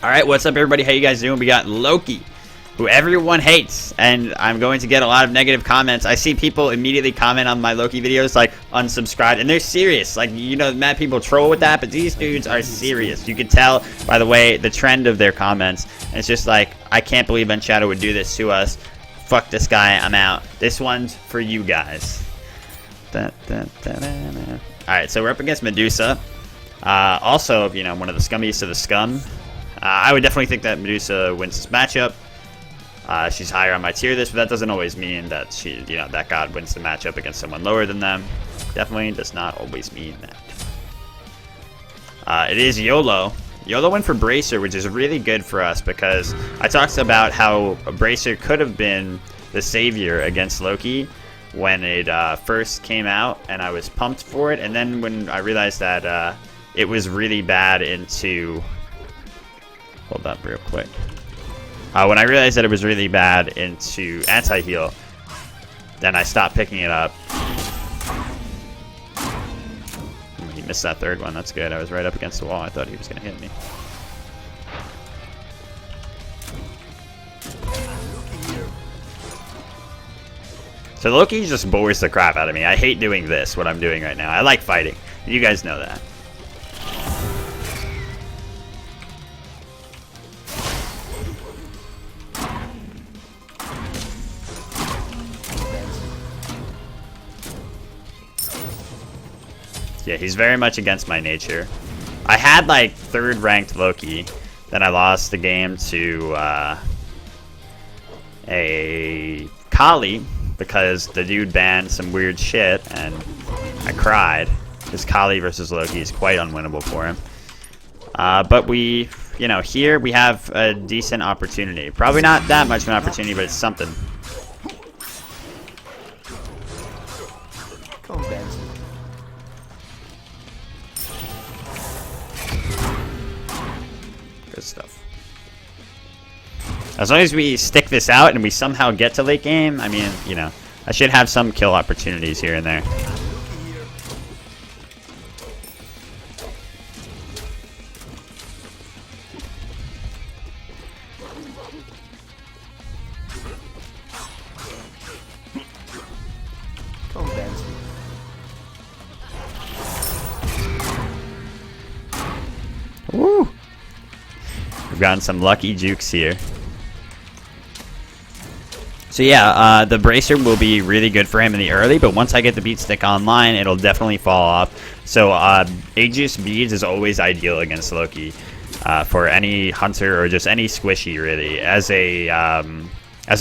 Alright, what's up everybody? How you guys doing? We got Loki, who everyone hates, and I'm going to get a lot of negative comments. I see people immediately comment on my Loki videos like unsubscribe, and they're serious. Like, you know, mad people troll with that, but these dudes are serious. You can tell by the way, the trend of their comments. And it's just like, I can't believe NShadow would do this to us. Fuck this guy, I'm out. This one's for you guys. Alright, so we're up against Medusa. Also, you know, one of the scummiest of the scum. I would definitely think that Medusa wins this matchup. She's higher on my tier list, but that doesn't always mean that that god wins the matchup against someone lower than them. Definitely does not always mean that. It is YOLO. YOLO went for Bracer, which is really good for us because I talked about how Bracer could have been the savior against Loki when it first came out, and I was pumped for it. And then when I realized that it was really bad into... Hold up real quick. When I realized that it was really bad into anti-heal, then I stopped picking it up. He missed that third one. That's good. I was right up against the wall. I thought he was going to hit me. So Loki just bores the crap out of me. I hate doing this, what I'm doing right now. I like fighting. You guys know that. Yeah, he's very much against my nature. I had like 3rd ranked Loki, then I lost the game to a Kali because the dude banned some weird shit, and I cried because Kali versus Loki is quite unwinnable for him. But we, you know, here we have a decent opportunity. Probably not that much of an opportunity, but it's something. Good stuff. As long as we stick this out and we somehow get to late game, I mean, you know, I should have some kill opportunities here and there. Woo! We've gotten some lucky jukes here. So yeah, the Bracer will be really good for him in the early, but once I get the beat stick online, it'll definitely fall off. So Aegis Beads is always ideal against Loki for any hunter or just any squishy really. As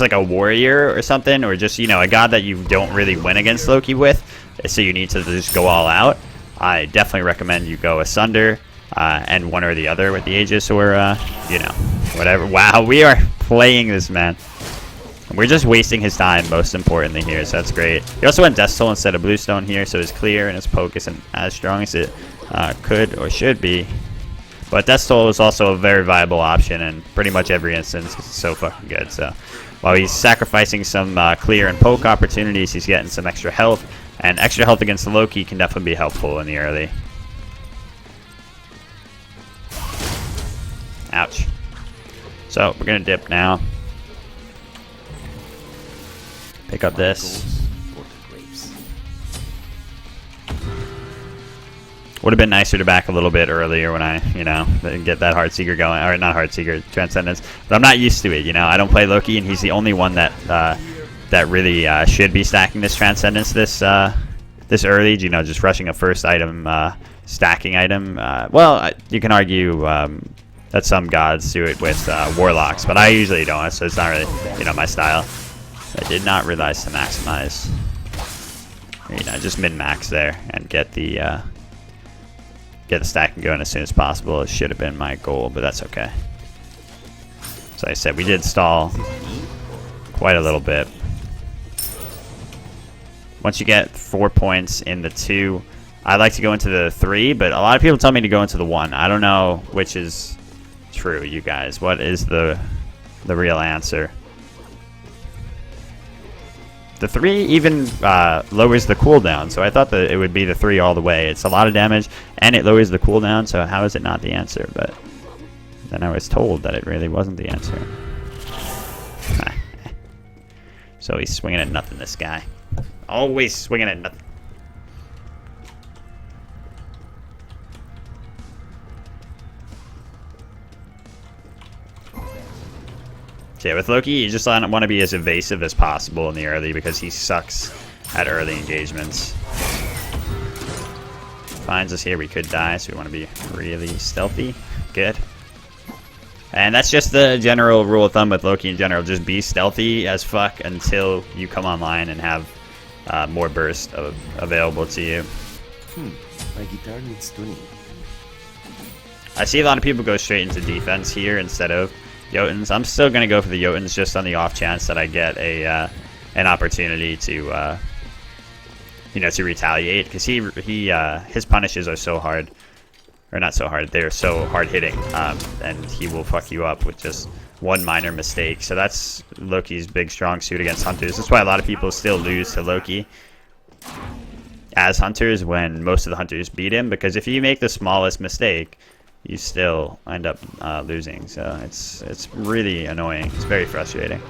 like a warrior or something, or just, you know, a god that you don't really win against Loki with, so you need to just go all out. I definitely recommend you go Asunder. And one or the other with the Aegis, or, you know, whatever. Wow, we are playing this, man. We're just wasting his time, most importantly here, so that's great. He also went Death Soul instead of Bluestone here, so his clear and his poke isn't as strong as it could or should be. But Death Soul is also a very viable option in pretty much every instance. It's so fucking good. So while he's sacrificing some clear and poke opportunities, he's getting some extra health. And extra health against Loki can definitely be helpful in the early. Ouch. So we're gonna dip now. Pick up this. Would have been nicer to back a little bit earlier when I, you know, get that Heartseeker going, or not Heartseeker, Transcendence. But I'm not used to it, you know. I don't play Loki, and he's the only one that that really should be stacking this Transcendence this early. You know, just rushing a first item, stacking item. Well, you can argue. That some gods do it with warlocks, but I usually don't, so it's not really, you know, my style. I did not realize to maximize, you know, just min-max there and get the stacking going as soon as possible. It should have been my goal, but that's okay. So I said we did stall quite a little bit. Once you get 4 points in the 2, I like to go into the 3, but a lot of people tell me to go into the 1. I don't know which is true, you guys. What is the real answer? The 3 even lowers the cooldown, so I thought that it would be the 3 all the way. It's a lot of damage, and it lowers the cooldown, so how is it not the answer? But then I was told that it really wasn't the answer. So he's swinging at nothing, this guy. Always swinging at nothing. So yeah, with Loki, you just want to be as evasive as possible in the early because he sucks at early engagements. Finds us here, we could die, so we want to be really stealthy. Good. And that's just the general rule of thumb with Loki in general. Just be stealthy as fuck until you come online and have more burst available to you. My guitar needs tuning. I see a lot of people go straight into defense here instead of Jotuns. I'm still going to go for the Jotuns just on the off chance that I get an opportunity to to retaliate, because his punishes are so hard. Or not so hard, they're so hard hitting, and he will fuck you up with just one minor mistake. So that's Loki's big strong suit against hunters. That's why a lot of people still lose to Loki as hunters when most of the hunters beat him, because if you make the smallest mistake, you still end up losing. So it's really annoying. It's very frustrating.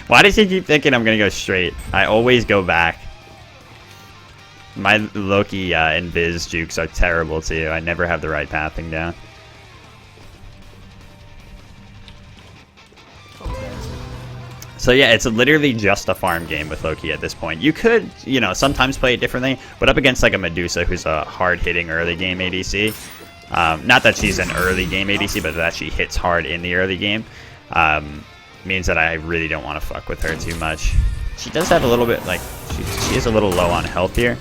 Why does he keep thinking I'm gonna go straight? I always go back. My Loki and Viz jukes are terrible too. I never have the right pathing down. So yeah, it's literally just a farm game with Loki at this point. You could, sometimes play it differently, but up against like a Medusa who's a hard-hitting early game ADC. Not that she's an early game ADC, but that she hits hard in the early game. Means that I really don't want to fuck with her too much. She does have a little bit, like, she is a little low on health here.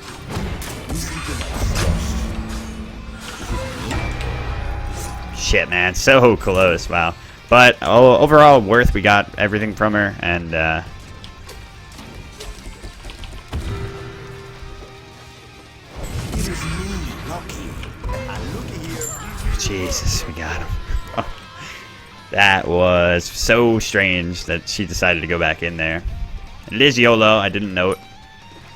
Shit, man, so close, wow. But overall, worth, we got everything from her, and Jesus, we got him. That was so strange that she decided to go back in there. It is YOLO, I didn't note.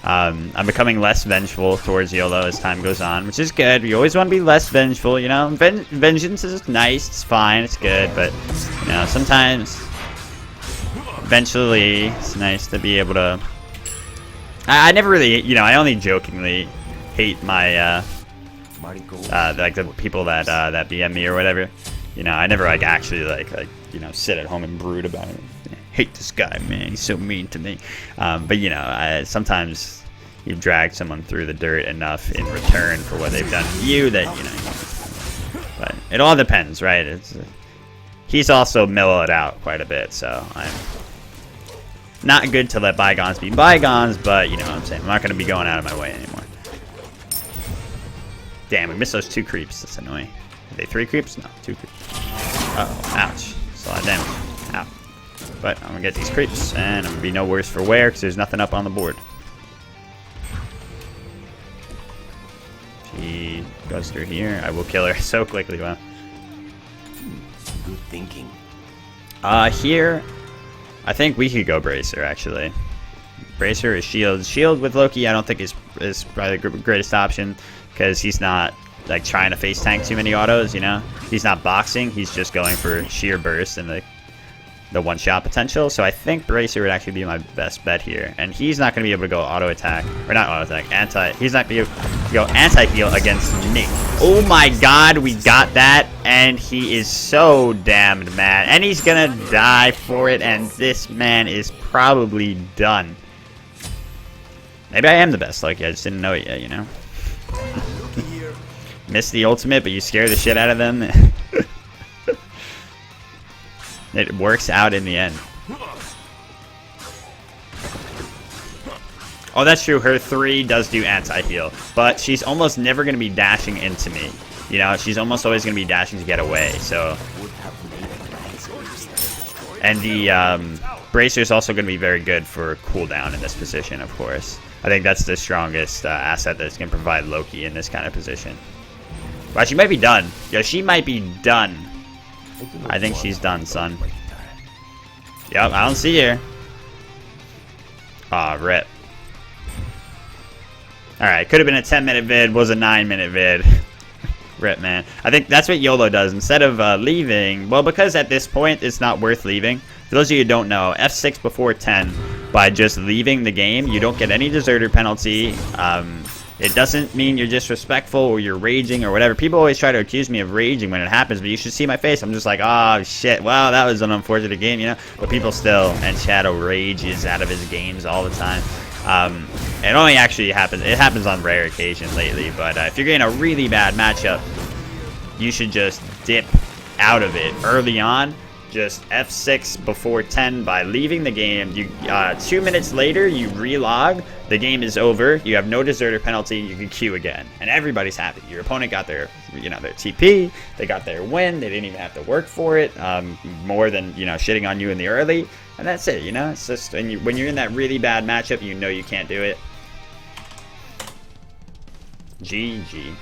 I'm becoming less vengeful towards YOLO as time goes on, which is good. We always want to be less vengeful, Vengeance is nice, it's fine, it's good, but, sometimes, eventually, it's nice to be able to... I never really, I only jokingly hate my, like the people that BM me or whatever. I never actually sit at home and brood about it. I hate this guy, man. He's so mean to me. But sometimes you drag someone through the dirt enough in return for what they've done to you that But it all depends, right? He's also mellowed out quite a bit, so I'm not good to let bygones be bygones. But you know what I'm saying. I'm not going to be going out of my way anymore. Damn, we missed those 2 creeps. That's annoying. Are they 3 creeps? No, 2 creeps. Uh-oh, ouch. That's a lot of damage. Ow. But I'm gonna get these creeps, and I'm gonna be no worse for wear, because there's nothing up on the board. She goes through here. I will kill her so quickly. Wow. Good thinking. Here, I think we could go Bracer, actually. Bracer is shield. Shield with Loki, I don't think is probably the greatest option, because he's not trying to face tank too many autos, He's not boxing, he's just going for sheer burst and the one-shot potential. So I think Bracer would actually be my best bet here. And he's not going to be able to go auto attack, or not auto attack, he's not going to be able to go anti-heal against me. Oh my god, we got that, and he is so damned mad. And he's going to die for it, and this man is probably done. Maybe I am the best Loki, I just didn't know it yet, Missed the ultimate, but you scare the shit out of them. It works out in the end. Oh, that's true. Her 3 does do anti-heal, but she's almost never going to be dashing into me. She's almost always going to be dashing to get away. So, and the Bracer is also going to be very good for cooldown in this position, of course. I think that's the strongest asset that's going to provide Loki in this kind of position. Wow, she might be done. Yo, she might be done. do not I think want she's to done, play son. my guitar. Yep, I don't see her. Aw, rip. Alright, could have been a 10-minute vid, was a 9-minute vid. Rip, man. I think that's what YOLO does. Instead of leaving, well, because at this point, it's not worth leaving. For those of you who don't know, F6 before 10, by just leaving the game, you don't get any deserter penalty. It doesn't mean you're disrespectful or you're raging or whatever. People always try to accuse me of raging when it happens, but you should see my face. I'm just like, oh, shit. Well, that was an unfortunate game, you know? But people still, NShadow rages out of his games all the time. It only actually happens, it happens on rare occasion lately, but if you're getting a really bad matchup, you should just dip out of it early on. Just F6 before 10 by leaving the game. You 2 minutes later, you relog. The game is over. You have no deserter penalty. You can queue again, and everybody's happy. Your opponent got their, their TP. They got their win. They didn't even have to work for it. More than shitting on you in the early, and that's it. It's just when you're in that really bad matchup, you know you can't do it. GG.